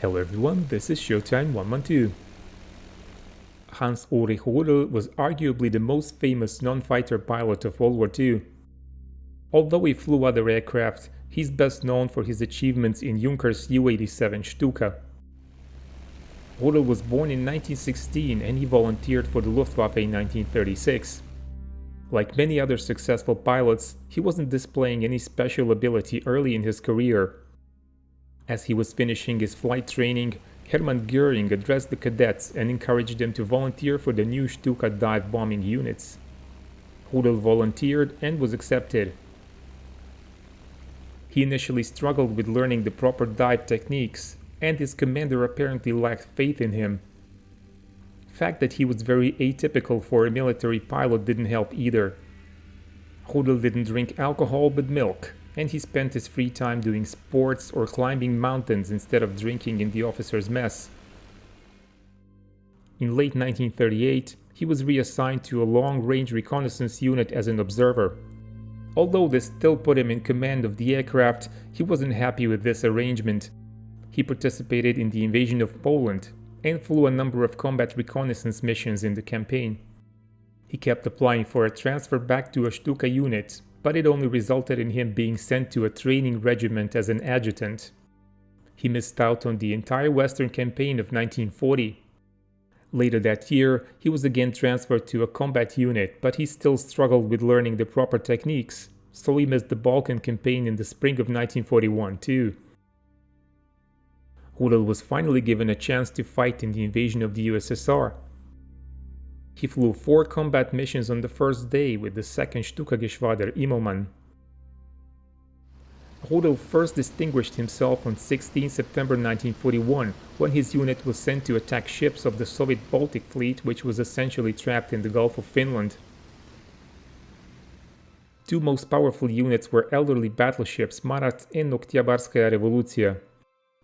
Hello everyone, this is Showtime 112. Hans-Ulrich Rudel was arguably the most famous non-fighter pilot of World War II. Although he flew other aircraft, he's best known for his achievements in Juncker's Ju-87 Stuka. Rudel was born in 1916 and he volunteered for the Luftwaffe in 1936. Like many other successful pilots, he wasn't displaying any special ability early in his career. As he was finishing his flight training, Hermann Göring addressed the cadets and encouraged them to volunteer for the new Stuka dive bombing units. Rudel volunteered and was accepted. He initially struggled with learning the proper dive techniques, and his commander apparently lacked faith in him. The fact that he was very atypical for a military pilot didn't help either. Rudel didn't drink alcohol but milk, and he spent his free time doing sports or climbing mountains instead of drinking in the officer's mess. In late 1938, he was reassigned to a long-range reconnaissance unit as an observer. Although this still put him in command of the aircraft, he wasn't happy with this arrangement. He participated in the invasion of Poland and flew a number of combat reconnaissance missions in the campaign. He kept applying for a transfer back to a Stuka unit, but it only resulted in him being sent to a training regiment as an adjutant. He missed out on the entire Western campaign of 1940. Later that year, he was again transferred to a combat unit, but he still struggled with learning the proper techniques, so he missed the Balkan campaign in the spring of 1941 too. Rudel was finally given a chance to fight in the invasion of the USSR. He flew 4 combat missions on the first day with the 2nd Stukageschwader Immelmann. Rudel first distinguished himself on 16 September 1941 when his unit was sent to attack ships of the Soviet Baltic Fleet, which was essentially trapped in the Gulf of Finland. 2 most powerful units were elderly battleships Marat and Oktyabrskaya Revolutsiya.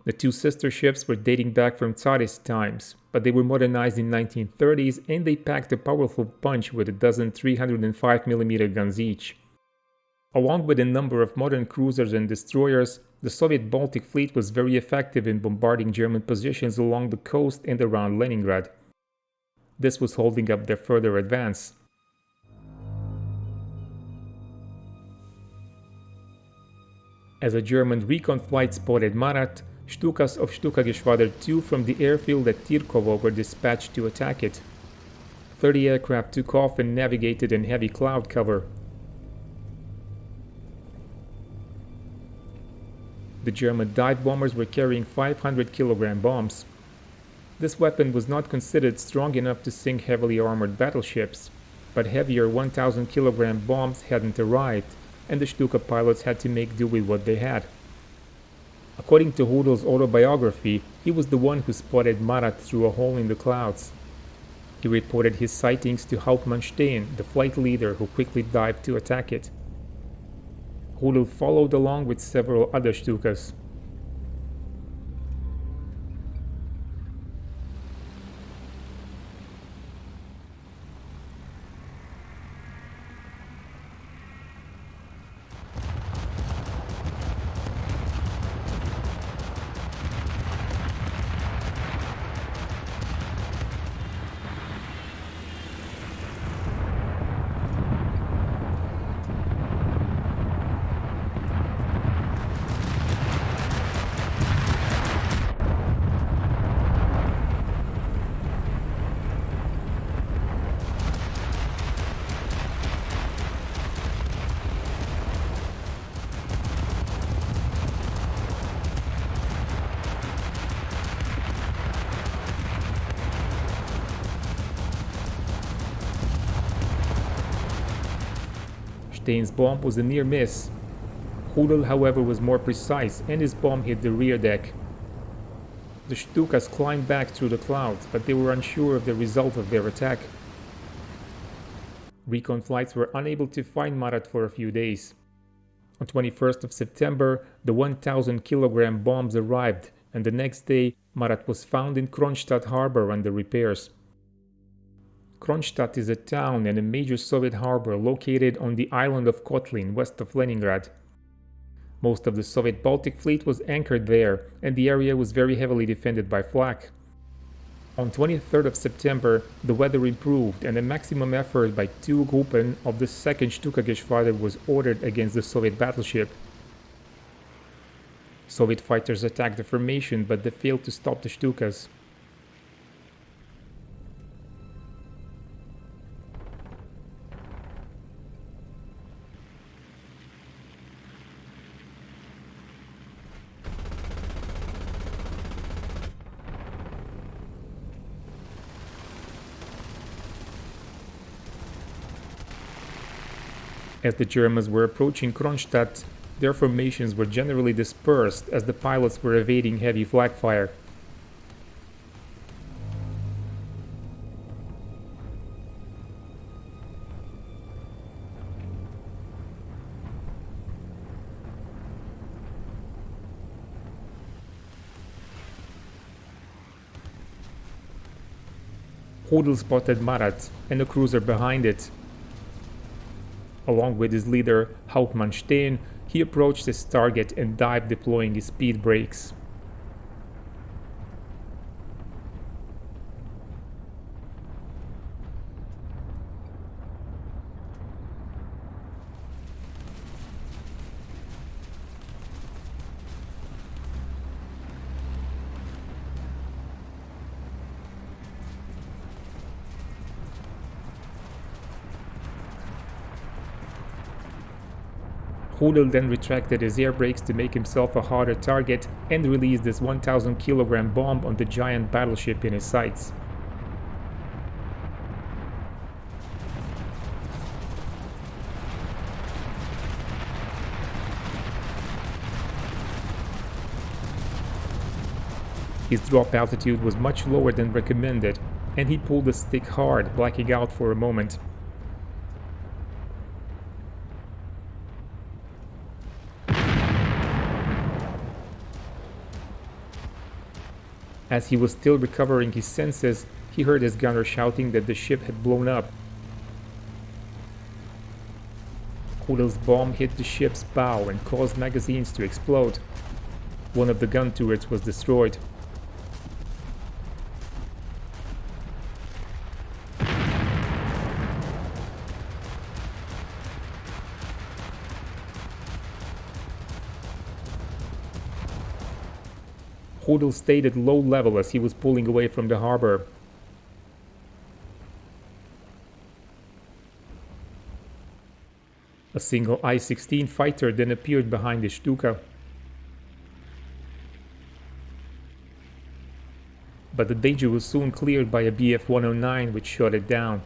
The 2 sister ships were dating back from Tsarist times, but they were modernized in 1930s and they packed a powerful punch with a dozen 305mm guns each. Along with a number of modern cruisers and destroyers, the Soviet Baltic Fleet was very effective in bombarding German positions along the coast and around Leningrad. This was holding up their further advance. As a German recon flight spotted Marat, Stukas of Stukageschwader II from the airfield at Tirkovo were dispatched to attack it. 30 aircraft took off and navigated in heavy cloud cover. The German dive bombers were carrying 500-kilogram bombs. This weapon was not considered strong enough to sink heavily armored battleships, but heavier 1,000-kilogram bombs hadn't arrived, and the Stuka pilots had to make do with what they had. According to Rudel's autobiography, he was the one who spotted Marat through a hole in the clouds. He reported his sightings to Hauptmann Steen, the flight leader, who quickly dived to attack it. Rudel followed along with several other Stukas. Steen's bomb was a near miss. Rudel, however, was more precise and his bomb hit the rear deck. The Stukas climbed back through the clouds, but they were unsure of the result of their attack. Recon flights were unable to find Marat for a few days. On 21st of September, the 1,000-kilogram bombs arrived, and the next day, Marat was found in Kronstadt harbor under repairs. Kronstadt is a town and a major Soviet harbor located on the island of Kotlin, west of Leningrad. Most of the Soviet Baltic fleet was anchored there, and the area was very heavily defended by flak. On 23rd of September, the weather improved and a maximum effort by 2 Gruppen of the 2nd Stukageschwader was ordered against the Soviet battleship. Soviet fighters attacked the formation, but they failed to stop the Stukas. As the Germans were approaching Kronstadt, their formations were generally dispersed as the pilots were evading heavy flak fire. Rudel spotted Marat and a cruiser behind it. Along with his leader, Hauptmann Steen, he approached his target and dived, deploying his speed brakes. Rudel then retracted his air brakes to make himself a harder target and released his 1,000 kilogram bomb on the giant battleship in his sights. His drop altitude was much lower than recommended, and he pulled the stick hard, blacking out for a moment. As he was still recovering his senses, he heard his gunner shouting that the ship had blown up. Rudel's bomb hit the ship's bow and caused magazines to explode. One of the gun turrets was destroyed. Rudel stayed at low level as he was pulling away from the harbor. A single I-16 fighter then appeared behind the Stuka. But the danger was soon cleared by a Bf-109, which shot it down.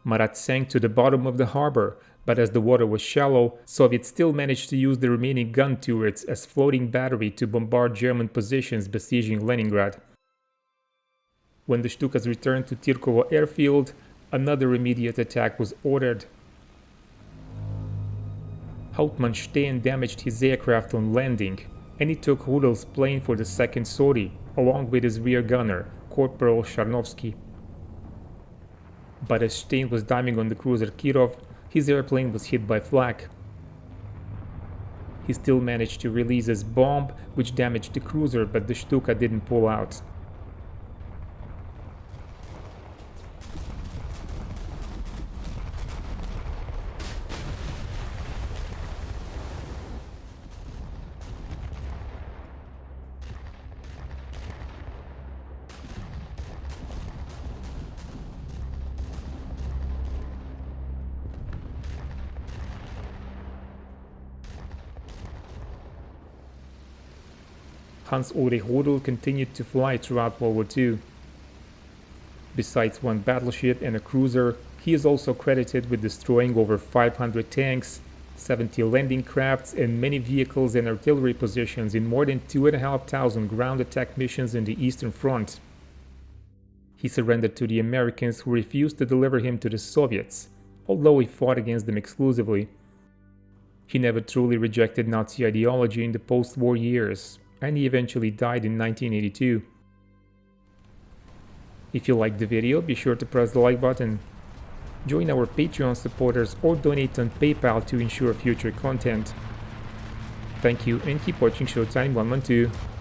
Marat sank to the bottom of the harbor, but as the water was shallow, Soviets still managed to use the remaining gun turrets as floating battery to bombard German positions besieging Leningrad. When the Stukas returned to Tirkovo airfield, another immediate attack was ordered. Hauptmann Steen damaged his aircraft on landing, and he took Rudel's plane for the second sortie, along with his rear gunner, Corporal Sharnovsky. But as Steen was diving on the cruiser Kirov, his airplane was hit by flak. He still managed to release his bomb, which damaged the cruiser, but the Stuka didn't pull out. Hans-Ulrich Rudel continued to fly throughout World War II. Besides one battleship and a cruiser, he is also credited with destroying over 500 tanks, 70 landing crafts, and many vehicles and artillery positions in more than 2,500 ground attack missions in the Eastern Front. He surrendered to the Americans, who refused to deliver him to the Soviets, although he fought against them exclusively. He never truly rejected Nazi ideology in the post-war years, and he eventually died in 1982. If you liked the video, be sure to press the like button. Join our Patreon supporters or donate on PayPal to ensure future content. Thank you and keep watching Showtime 112.